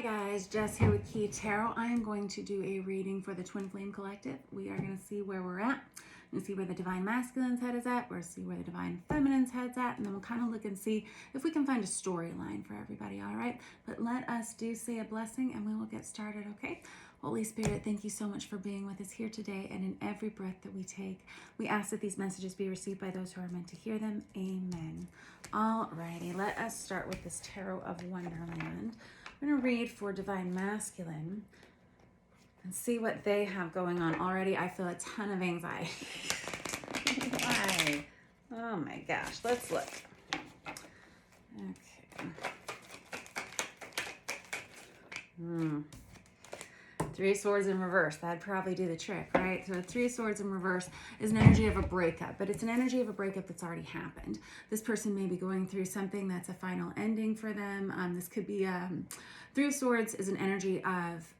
Hi guys, Jess here with Key Tarot. I am going to do a reading for the Twin Flame Collective. We are going to see where we're at. We'll see where the Divine Masculine's head is at. We'll see where the Divine Feminine's head's at. And then we'll kind of look and see if we can find a storyline for everybody, all right? But let us say a blessing and we will get started, okay? Holy Spirit, thank you so much for being with us here today and in every breath that we take. We ask that these messages be received by those who are meant to hear them. Amen. Alrighty, let us start with this Tarot of Wonderland. I'm going to read for Divine Masculine and see what they have going on already. I feel a ton of anxiety. Why? Oh my gosh. Let's look. Okay. Three Swords in reverse. That'd probably do the trick, right? So Three Swords in reverse is an energy of a breakup, but it's an energy of a breakup that's already happened. This person may be going through something that's a final ending for them. This could be, Three of Swords is an energy of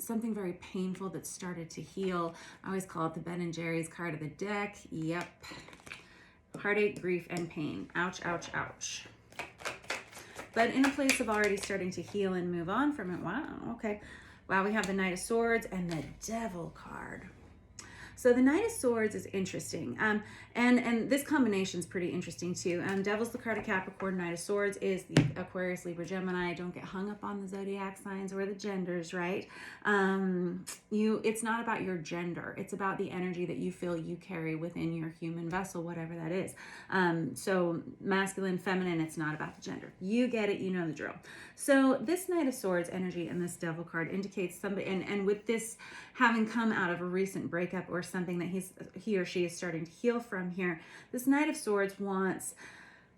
something very painful that started to heal. I always call it the Ben and Jerry's card of the deck. Yep. Heartache, grief, and pain. Ouch, ouch, ouch. But in a place of already starting to heal and move on from it. Wow, okay. Wow, we have the Knight of Swords and the Devil card. So the Knight of Swords is interesting. And this combination is pretty interesting too. Devil's the card of Capricorn. Knight of Swords is the Aquarius, Libra, Gemini. Don't get hung up on the zodiac signs or the genders, right? It's not about your gender. It's about the energy that you feel you carry within your human vessel, whatever that is. So masculine, feminine, it's not about the gender. You get it, you know the drill. So this Knight of Swords energy and this Devil card indicates somebody, and with this having come out of a recent breakup or something that he or she is starting to heal from here, this Knight of Swords wants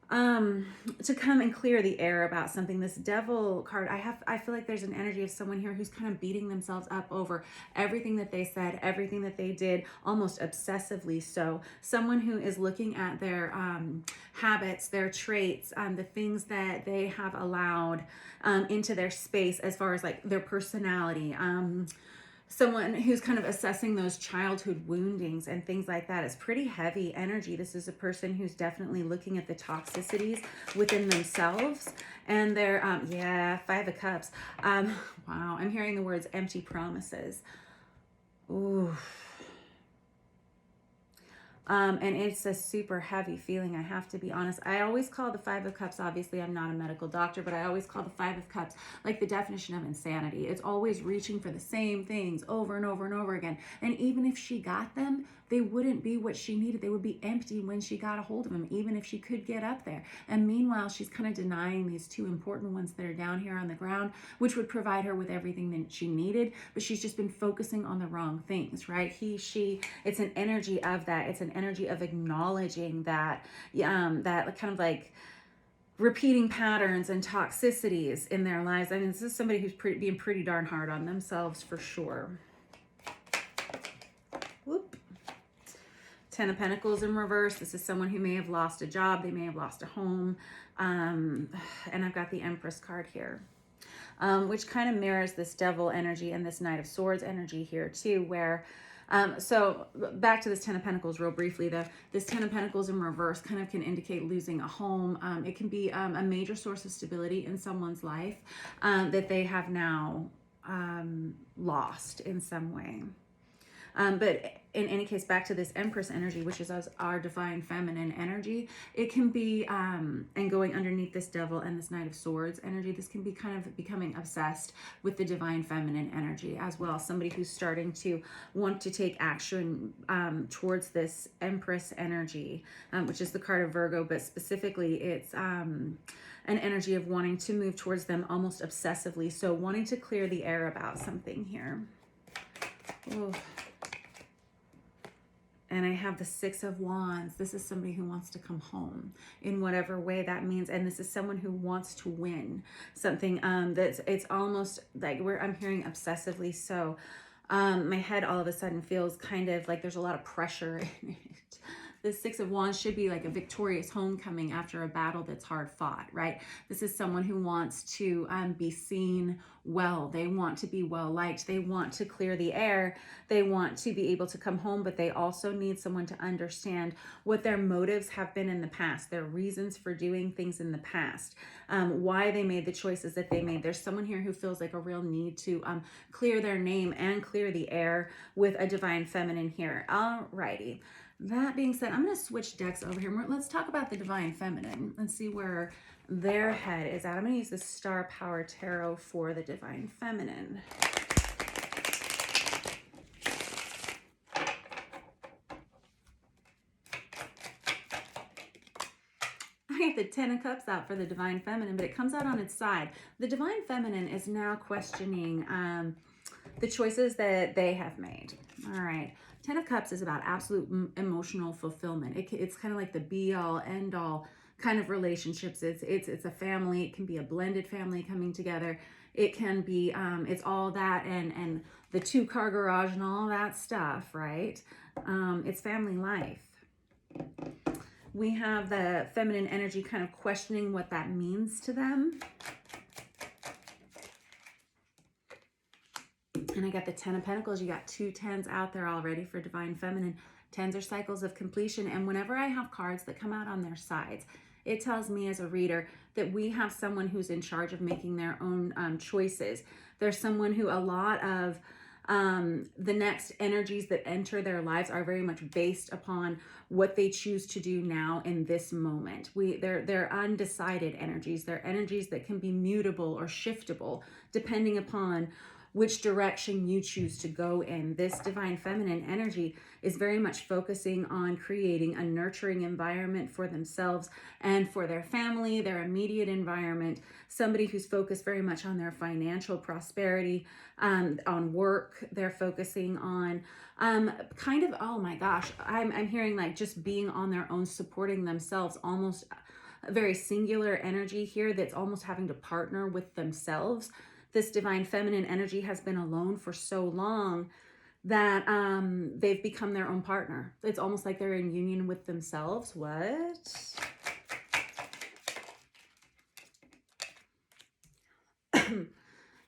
to come and clear the air about something. This Devil card, I feel like there's an energy of someone here who's kind of beating themselves up over everything that they said, everything that they did, almost obsessively so. Someone who is looking at their habits, their traits, the things that they have allowed into their space as far as like their personality. Someone who's kind of assessing those childhood woundings and things like that. It's pretty heavy energy. This is a person who's definitely looking at the toxicities within themselves and their, Five of Cups. Wow, I'm hearing the words empty promises. Ooh. And it's a super heavy feeling, I have to be honest. I always call the Five of Cups, obviously I'm not a medical doctor, but I always call the Five of Cups like the definition of insanity. It's always reaching for the same things over and over and over again. And even if she got them, they wouldn't be what she needed. They would be empty when she got a hold of them, even if she could get up there. And meanwhile, she's kind of denying these two important ones that are down here on the ground, which would provide her with everything that she needed, but she's just been focusing on the wrong things, right? He, she, it's an energy of that. It's an energy of acknowledging that, that kind of like repeating patterns and toxicities in their lives. I mean, this is somebody who's being pretty darn hard on themselves for sure. Whoop. Ten of Pentacles in reverse. This is someone who may have lost a job. They may have lost a home. And I've got the Empress card here, which kind of mirrors this Devil energy and this Knight of Swords energy here too, where so back to this Ten of Pentacles real briefly though. This Ten of Pentacles in reverse kind of can indicate losing a home. It can be a major source of stability in someone's life that they have now lost in some way. But in any case, back to this Empress energy, which is our divine feminine energy, it can be, and going underneath this Devil and this Knight of Swords energy, this can be kind of becoming obsessed with the divine feminine energy as well. Somebody who's starting to want to take action towards this Empress energy, which is the card of Virgo, but specifically it's an energy of wanting to move towards them almost obsessively. So wanting to clear the air about something here. Ooh. And I have the Six of Wands. This is somebody who wants to come home in whatever way that means. And this is someone who wants to win something it's almost like where I'm hearing obsessively. So my head all of a sudden feels kind of like there's a lot of pressure in it. The Six of Wands should be like a victorious homecoming after a battle that's hard fought, right? This is someone who wants to be seen well. They want to be well liked. They want to clear the air. They want to be able to come home, but they also need someone to understand what their motives have been in the past, their reasons for doing things in the past, why they made the choices that they made. There's someone here who feels like a real need to clear their name and clear the air with a divine feminine here. Alrighty. That being said, I'm going to switch decks over here. Let's talk about the divine feminine and see where their head is at. I'm going to use the Star Power Tarot for the divine feminine. I get the Ten of Cups out for the divine feminine, but it comes out on its side. The divine feminine is now questioning the choices that they have made. All right. Ten of Cups is about absolute emotional fulfillment. It's kind of like the be-all, end-all kind of relationships. It's a family. It can be a blended family coming together. It can be, it's all that and the two-car garage and all that stuff, right? It's family life. We have the feminine energy kind of questioning what that means to them. And I got the Ten of Pentacles. You got two tens out there already for divine feminine. Tens are cycles of completion. And whenever I have cards that come out on their sides, it tells me as a reader that we have someone who's in charge of making their own choices. There's someone who a lot of the next energies that enter their lives are very much based upon what they choose to do now in this moment. They're undecided energies. They're energies that can be mutable or shiftable depending upon which direction you choose to go in. This divine feminine energy is very much focusing on creating a nurturing environment for themselves and for their family, their immediate environment, somebody who's focused very much on their financial prosperity, on work. They're focusing on kind of, oh my gosh, I'm hearing like just being on their own, supporting themselves, almost a very singular energy here that's almost having to partner with themselves. This divine feminine energy has been alone for so long that they've become their own partner. It's almost like they're in union with themselves. What?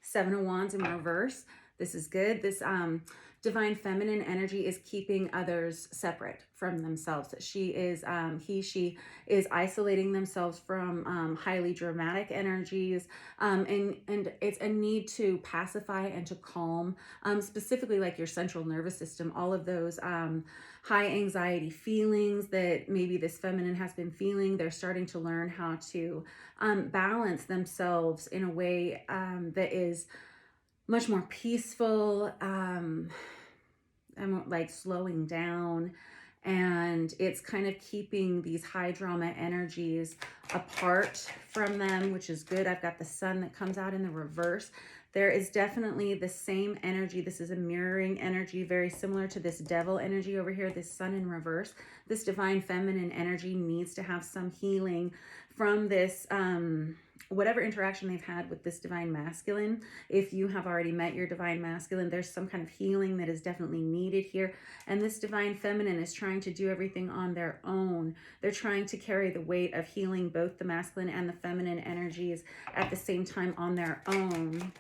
Seven of Wands in reverse. This is good. This divine feminine energy is keeping others separate from themselves. She is isolating themselves from highly dramatic energies, and it's a need to pacify and to calm, specifically like your central nervous system, all of those high anxiety feelings that maybe this feminine has been feeling. They're starting to learn how to balance themselves in a way that is much more peaceful, and like slowing down, and it's kind of keeping these high drama energies apart from them, which is good. I've got the Sun that comes out in the reverse. There is definitely the same energy. This is a mirroring energy, very similar to this Devil energy over here, this Sun in reverse. This divine feminine energy needs to have some healing from this whatever interaction they've had with this divine masculine. If you have already met your divine masculine, there's some kind of healing that is definitely needed here. And this divine feminine is trying to do everything on their own. They're trying to carry the weight of healing both the masculine and the feminine energies at the same time on their own.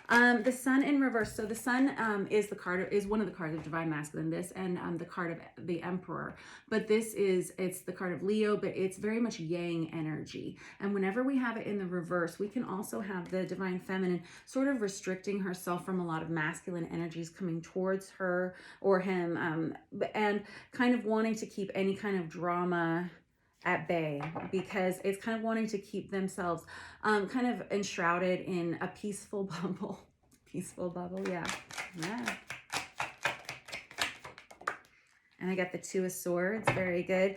The Sun in reverse. So the Sun is one of the cards of divine masculine. This and the card of the Emperor. But it's the card of Leo, but it's very much yang energy. And whenever we have it in the reverse, we can also have the divine feminine sort of restricting herself from a lot of masculine energies coming towards her or him, and kind of wanting to keep any kind of drama at bay, because it's kind of wanting to keep themselves kind of enshrouded in a peaceful bubble. Peaceful bubble, yeah. And I got the Two of Swords, very good.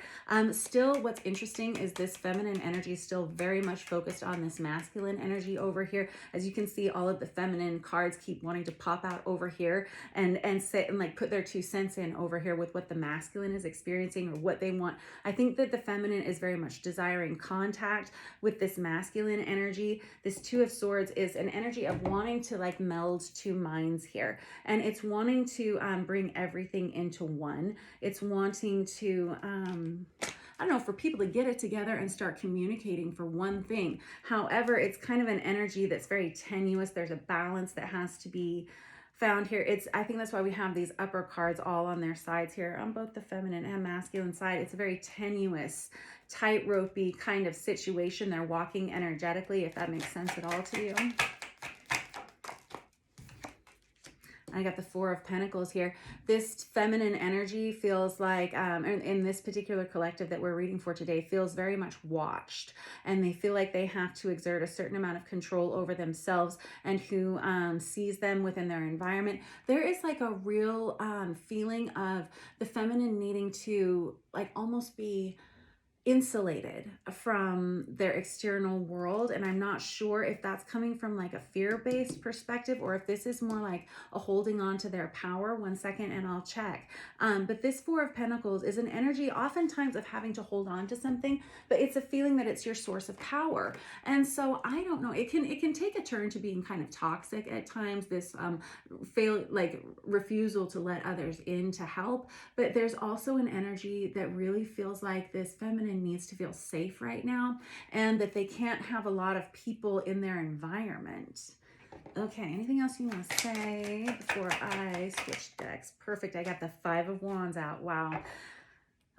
Still, what's interesting is this feminine energy is still very much focused on this masculine energy over here. As you can see, all of the feminine cards keep wanting to pop out over here and sit and like put their 2 cents in over here with what the masculine is experiencing or what they want. I think that the feminine is very much desiring contact with this masculine energy. This Two of Swords is an energy of wanting to like meld 2 minds here. And it's wanting to bring everything into one. It's wanting to, I don't know, for people to get it together and start communicating for one thing. However, it's kind of an energy that's very tenuous. There's a balance that has to be found here. I think that's why we have these upper cards all on their sides here on both the feminine and masculine side. It's a very tenuous, tightrope-y kind of situation. They're walking energetically, if that makes sense at all to you. I got the Four of Pentacles here. This feminine energy feels like, in this particular collective that we're reading for today, feels very much watched. And they feel like they have to exert a certain amount of control over themselves and who sees them within their environment. There is like a real feeling of the feminine needing to like almost be insulated from their external world. And I'm not sure if that's coming from like a fear-based perspective or if this is more like a holding on to their power. One second and I'll check. But this Four of Pentacles is an energy oftentimes of having to hold on to something, but it's a feeling that it's your source of power. And so I don't know, it can take a turn to being kind of toxic at times, this refusal to let others in to help. But there's also an energy that really feels like this feminine needs to feel safe right now and that they can't have a lot of people in their environment. Okay, anything else you want to say before I switch decks? Perfect, I got the Five of Wands out. Wow.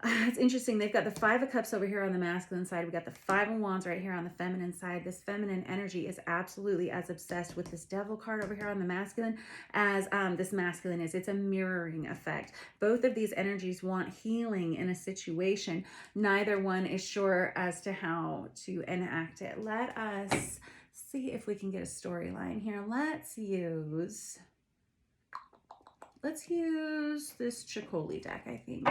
It's interesting. They've got the Five of Cups over here on the masculine side. We got the Five of Wands right here on the feminine side. This feminine energy is absolutely as obsessed with this Devil card over here on the masculine as this masculine is. It's a mirroring effect. Both of these energies want healing in a situation. Neither one is sure as to how to enact it. Let us see if we can get a storyline here. Let's use this Chicoli deck, I think.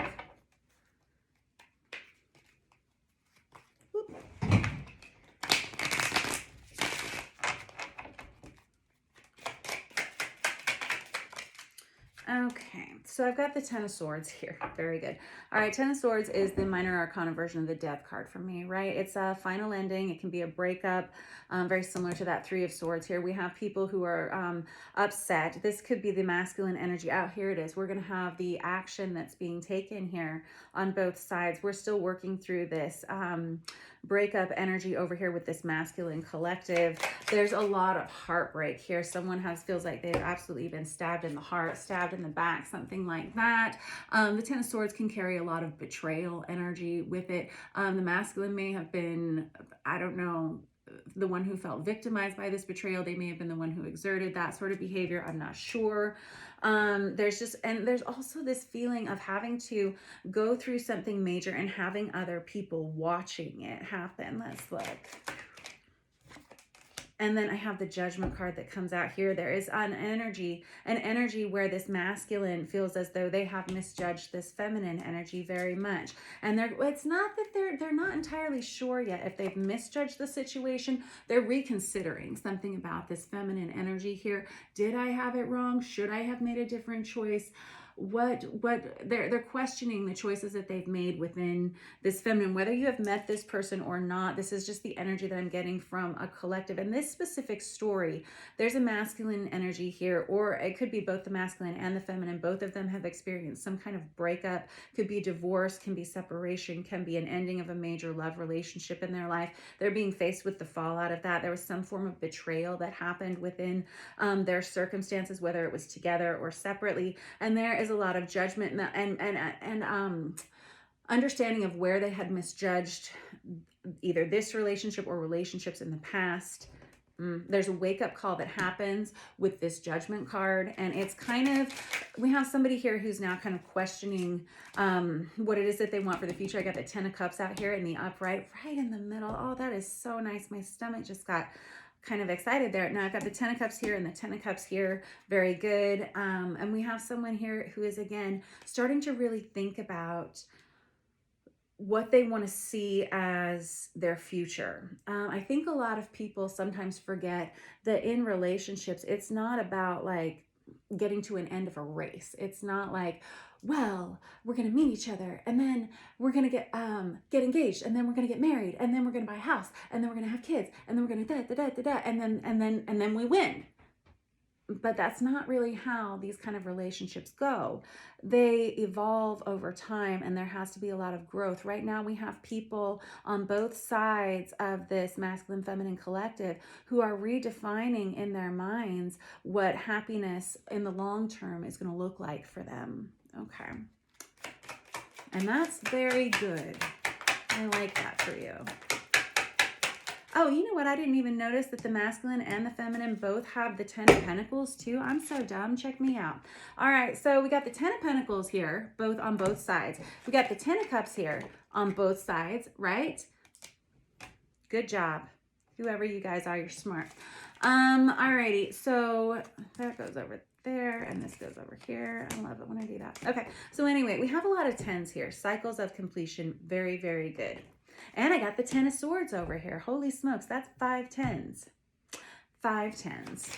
Okay, so I've got the Ten of Swords here. Very good. All right, Ten of Swords is the minor arcana version of the Death card for me, right? It's a final ending. It can be a breakup, very similar to that Three of Swords here. We have people who are upset. This could be the masculine energy. Out here it is. We're going to have the action that's being taken here on both sides. We're still working through this breakup energy over here with this masculine collective. There's a lot of heartbreak here. Someone feels like they've absolutely been stabbed in the heart, stabbed in the back, something like that. The Ten of Swords can carry a lot of betrayal energy with it. The masculine may have been, I don't know, the one who felt victimized by this betrayal. They may have been the one who exerted that sort of behavior. I'm not sure. There's also this feeling of having to go through something major and having other people watching it happen. Let's look. And then I have the Judgment card that comes out here. There is an energy where this masculine feels as though they have misjudged this feminine energy very much. And it's not that they're not entirely sure yet if they've misjudged the situation. They're reconsidering something about this feminine energy here. Did I have it wrong? Should I have made a different choice? They're questioning the choices that they've made within this feminine, whether you have met this person or not. This is just the energy that I'm getting from a collective. In this specific story, there's a masculine energy here, or it could be both the masculine and the feminine. Both of them have experienced some kind of breakup. Could be divorce, can be separation, can be an ending of a major love relationship in their life. They're being faced with the fallout of that. There was some form of betrayal that happened within their circumstances, whether it was together or separately. And there is a lot of judgment and understanding of where they had misjudged either this relationship or relationships in the past. There's a wake-up call that happens with this Judgment card, and it's kind of, we have somebody here who's now kind of questioning what it is that they want for the future. I got the Ten of Cups out here in the upright, right in the middle. Oh, that is so nice. My stomach just got kind of excited there. Now I've got the Ten of Cups here and the Ten of Cups here. Very good. And we have someone here who is, again, starting to really think about what they want to see as their future. I think a lot of people sometimes forget that in relationships, it's not about like getting to an end of a race. It's not like, well, we're going to meet each other and then we're going to get engaged and then we're going to get married and then we're going to buy a house and then we're going to have kids and then we're going to and then we win. but that's not really how these kind of relationships go. They evolve over time, and there has to be a lot of growth. Right now, we have people on both sides of this masculine feminine collective who are redefining in their minds what happiness in the long term is going to look like for them. Okay. And that's very good. I like that for you. Oh, you know what? I didn't even notice that the masculine and the feminine both have the 10 of Pentacles too. I'm so dumb. Check me out. All right, so we got the 10 of Pentacles here, both on both sides. We got the 10 of Cups here on both sides, right? Good job. Whoever you guys are, you're smart. Alrighty, so that goes over there, and this goes over here. I love it when I do that. Okay, so anyway, we have a lot of 10s here. Cycles of completion. Very, very good. And I got the 10 of Swords over here. Holy smokes, that's 5 10s. 5 10s.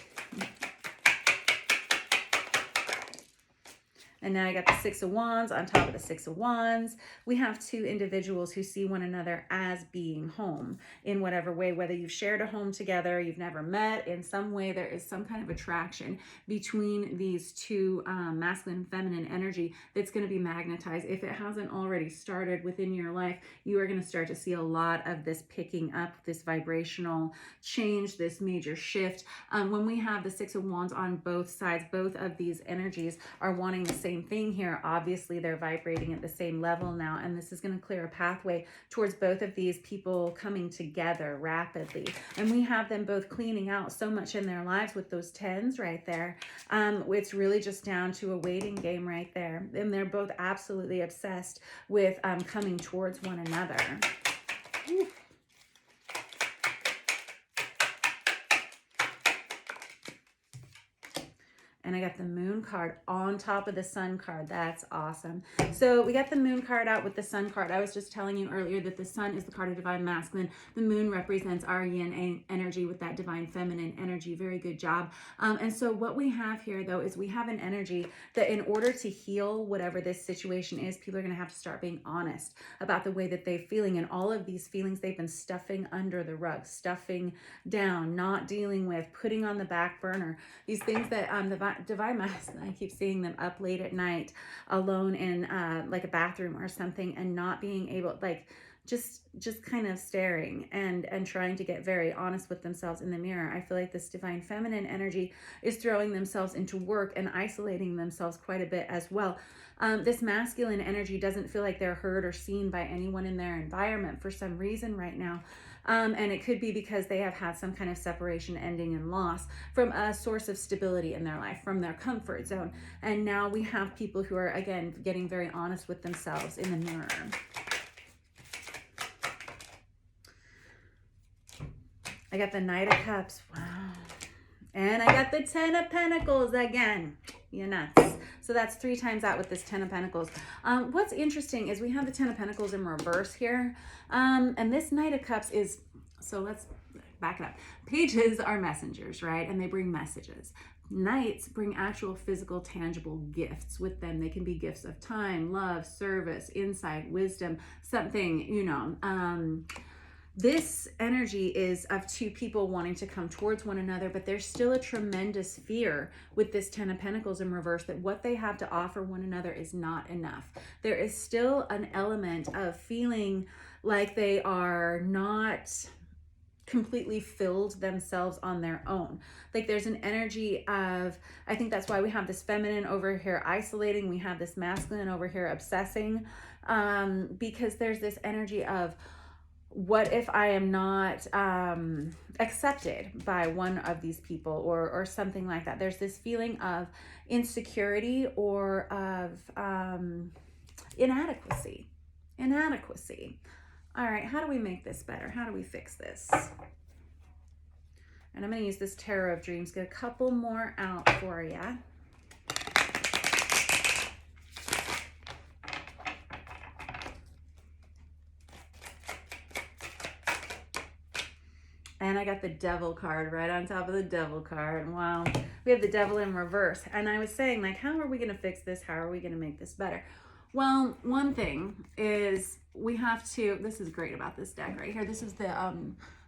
And now I got the 6 of Wands on top of the 6 of Wands. We have two individuals who see one another as being home in whatever way, whether you've shared a home together, you've never met, in some way there is some kind of attraction between these two masculine and feminine energy that's going to be magnetized. If it hasn't already started within your life, you are going to start to see a lot of this picking up, this vibrational change, this major shift. When we have the 6 of Wands on both sides, both of these energies are wanting the same thing here. Obviously, they're vibrating at the same level now, and this is going to clear a pathway towards both of these people coming together rapidly. And we have them both cleaning out so much in their lives with those 10s right there. It's really just down to a waiting game right there. And they're both absolutely obsessed with coming towards one another. Ooh. And I got the Moon card on top of the Sun card. That's awesome. So we got the Moon card out with the Sun card. I was just telling you earlier that the Sun is the card of divine masculine. The Moon represents our yin energy with that divine feminine energy. Very good job. And so what we have here, though, is we have an energy that in order to heal whatever this situation is, people are going to have to start being honest about the way that they're feeling. And all of these feelings they've been stuffing under the rug, stuffing down, not dealing with, putting on the back burner. These things that the divine masculine, I keep seeing them up late at night alone in like a bathroom or something, and not being able, like just kind of staring and trying to get very honest with themselves in the mirror. I feel like this divine feminine energy is throwing themselves into work and isolating themselves quite a bit as well. This masculine energy doesn't feel like they're heard or seen by anyone in their environment for some reason right now. And it could be because they have had some kind of separation, ending, and loss from a source of stability in their life, from their comfort zone. And now we have people who are, again, getting very honest with themselves in the mirror. I got the Knight of Cups. Wow. And I got the 10 of Pentacles again. You nuts. So that's 3 times out with this 10 of Pentacles. What's interesting is we have the 10 of Pentacles in reverse here. And this Knight of Cups is, so let's back it up. Pages are messengers, right? And they bring messages. Knights bring actual physical, tangible gifts with them. They can be gifts of time, love, service, insight, wisdom, something, you know. This energy is of two people wanting to come towards one another, but there's still a tremendous fear with this 10 of Pentacles in reverse that what they have to offer one another is not enough. There is still an element of feeling like they are not completely filled themselves on their own. Like there's an energy of, I think that's why we have this feminine over here isolating, we have this masculine over here obsessing, because there's this energy of, what if I am not accepted by one of these people, or something like that? There's this feeling of insecurity or of inadequacy. All right, how do we make this better? How do we fix this? And I'm going to use this Tarot of Dreams. Get a couple more out for you. And I got the Devil card right on top of the Devil card. Wow. We have the Devil in reverse. And I was saying, like, how are we going to fix this? How are we going to make this better? Well, one thing is we have to, this is great about this deck right here. This is the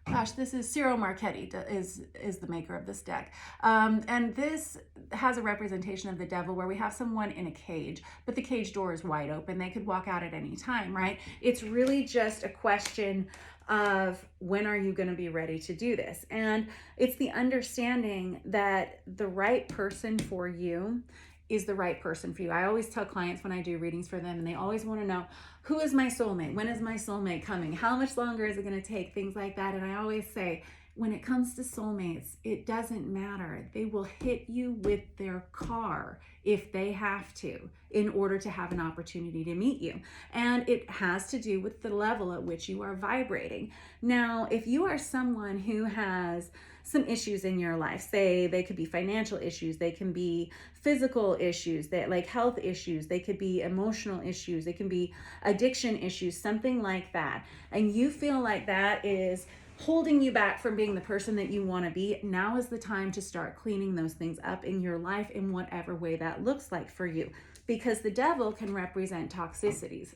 Gosh, this is Ciro Marchetti is the maker of this deck. And this has a representation of the devil where we have someone in a cage, but the cage door is wide open. They could walk out at any time, right? It's really just a question of when are you going to be ready to do this? And it's the understanding that the right person for you is the right person for you. I always tell clients when I do readings for them, and they always want to know, who is my soulmate? When is my soulmate coming? How much longer is it going to take? Things like that. And I always say, when it comes to soulmates, it doesn't matter. They will hit you with their car if they have to in order to have an opportunity to meet you. And it has to do with the level at which you are vibrating. Now, if you are someone who has some issues in your life, say they could be financial issues, they can be physical issues, that like health issues, they could be emotional issues, they can be addiction issues, something like that, and you feel like that is holding you back from being the person that you want to be, now is the time to start cleaning those things up in your life in whatever way that looks like for you, because the devil can represent toxicities.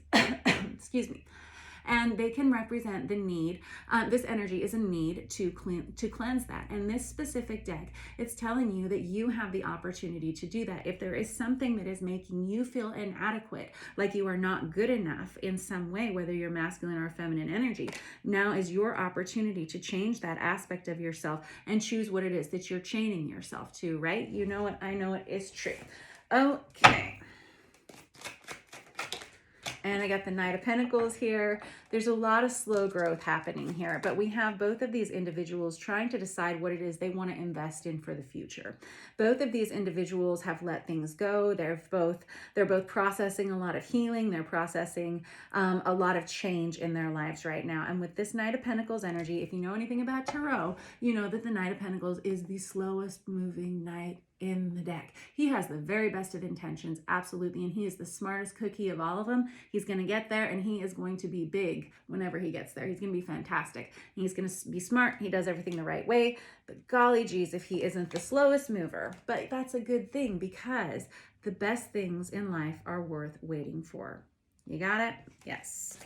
Excuse me. And they can represent the need. This energy is a need to cleanse that. And this specific deck, it's telling you that you have the opportunity to do that. If there is something that is making you feel inadequate, like you are not good enough in some way, whether you're masculine or feminine energy, now is your opportunity to change that aspect of yourself and choose what it is that you're chaining yourself to, right? You know what? I know it is true. Okay. And I got the Knight of Pentacles here. There's a lot of slow growth happening here, but we have both of these individuals trying to decide what it is they want to invest in for the future. Both of these individuals have let things go. They're both processing a lot of healing. They're processing a lot of change in their lives right now. And with this Knight of Pentacles energy, if you know anything about Tarot, you know that the Knight of Pentacles is the slowest moving knight in the deck. He has the very best of intentions, absolutely, and he is the smartest cookie of all of them. He's going to get there, and he is going to be big whenever he gets there. He's going to be fantastic. He's going to be smart. He does everything the right way, but golly geez, if he isn't the slowest mover. But that's a good thing, because the best things in life are worth waiting for. You got it? Yes.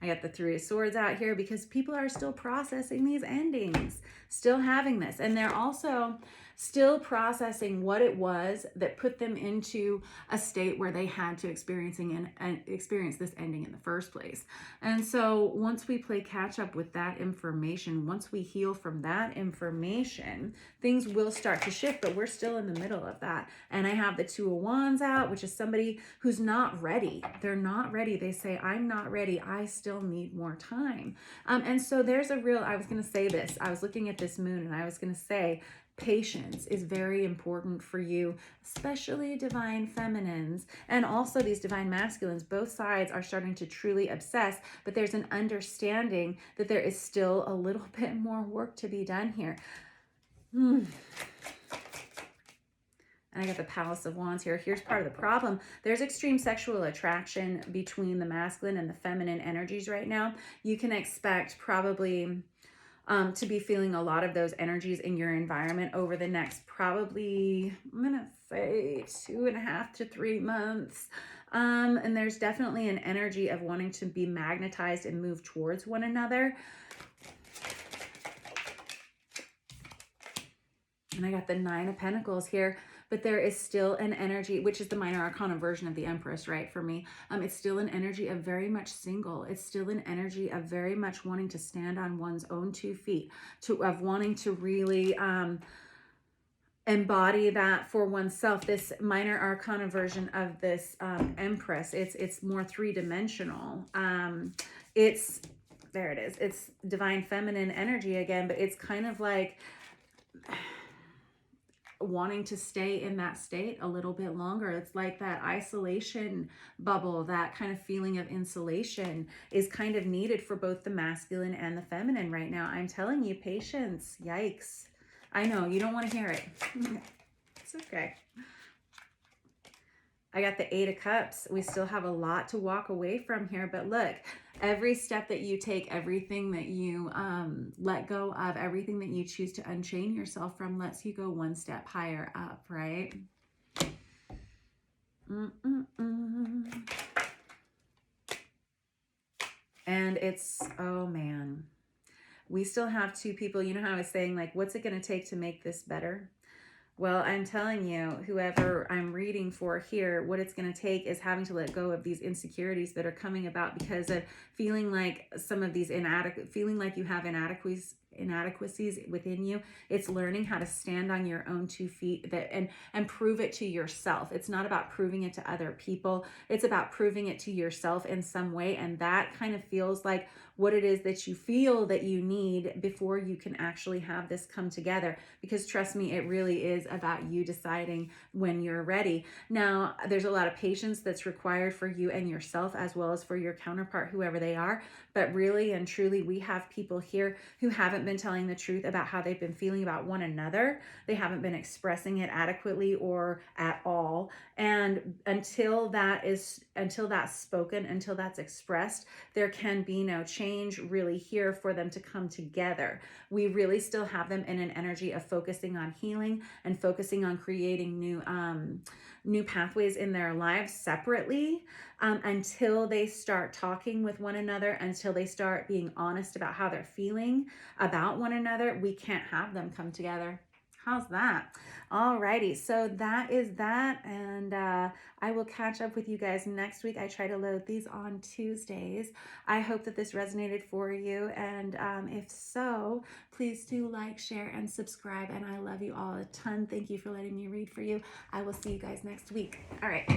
I got the Three of Swords out here because people are still processing these endings, still having this. And they're also still processing what it was that put them into a state where they had to experience this ending in the first place. And so once we play catch up with that information, once we heal from that information, things will start to shift, but we're still in the middle of that. And I have the Two of Wands out, which is somebody who's not ready. They're not ready. They say, I'm not ready. I still need more time. And so there's a real, I was going to say this, I was looking at this moon and I was going to say, patience is very important for you, especially divine feminines and also these divine masculines. Both sides are starting to truly obsess, but there's an understanding that there is still a little bit more work to be done here. And I got the Palace of Wands here. Here's part of the problem. There's extreme sexual attraction between the masculine and the feminine energies right now. You can expect probably to be feeling a lot of those energies in your environment over the next probably, I'm going to say 2.5 to 3 months. And there's definitely an energy of wanting to be magnetized and move towards one another. And I got the Nine of Pentacles here. But there is still an energy, which is the minor arcana version of the Empress, right, for me. It's still an energy of very much single. It's still an energy of very much wanting to stand on one's own 2 feet, of wanting to really embody that for oneself. This minor arcana version of this Empress, it's more 3-dimensional. There it is. It's divine feminine energy again, but it's kind of like wanting to stay in that state a little bit longer. It's like that isolation bubble, that kind of feeling of insulation is kind of needed for both the masculine and the feminine right now. I'm telling you, patience. Yikes. I know you don't want to hear it. It's okay. I got the Eight of Cups. We still have a lot to walk away from here, but look, every step that you take, everything that you let go of, everything that you choose to unchain yourself from lets you go one step higher up, right? And it's, oh man, we still have two people. You know how I was saying, like, what's it going to take to make this better? Well, I'm telling you, whoever I'm reading for here, what it's going to take is having to let go of these insecurities that are coming about because of feeling like some of these feeling like you have inadequacies within you. It's learning how to stand on your own 2 feet and prove it to yourself. It's not about proving it to other people. It's about proving it to yourself in some way. And that kind of feels like what it is that you feel that you need before you can actually have this come together. Because trust me, it really is about you deciding when you're ready. Now, there's a lot of patience that's required for you and yourself, as well as for your counterpart, whoever they are. But really and truly, we have people here who haven't been telling the truth about how they've been feeling about one another. They haven't been expressing it adequately or at all. And until that's spoken, until that's expressed, there can be no change really here for them to come together. We really still have them in an energy of focusing on healing and focusing on creating new pathways in their lives separately, until they start talking with one another, until they start being honest about how they're feeling about one another. We can't have them come together. How's that? Alrighty, so that is that, and I will catch up with you guys next week. I try to load these on Tuesdays. I hope that this resonated for you, and if so, please do like, share, and subscribe, and I love you all a ton. Thank you for letting me read for you. I will see you guys next week. All right.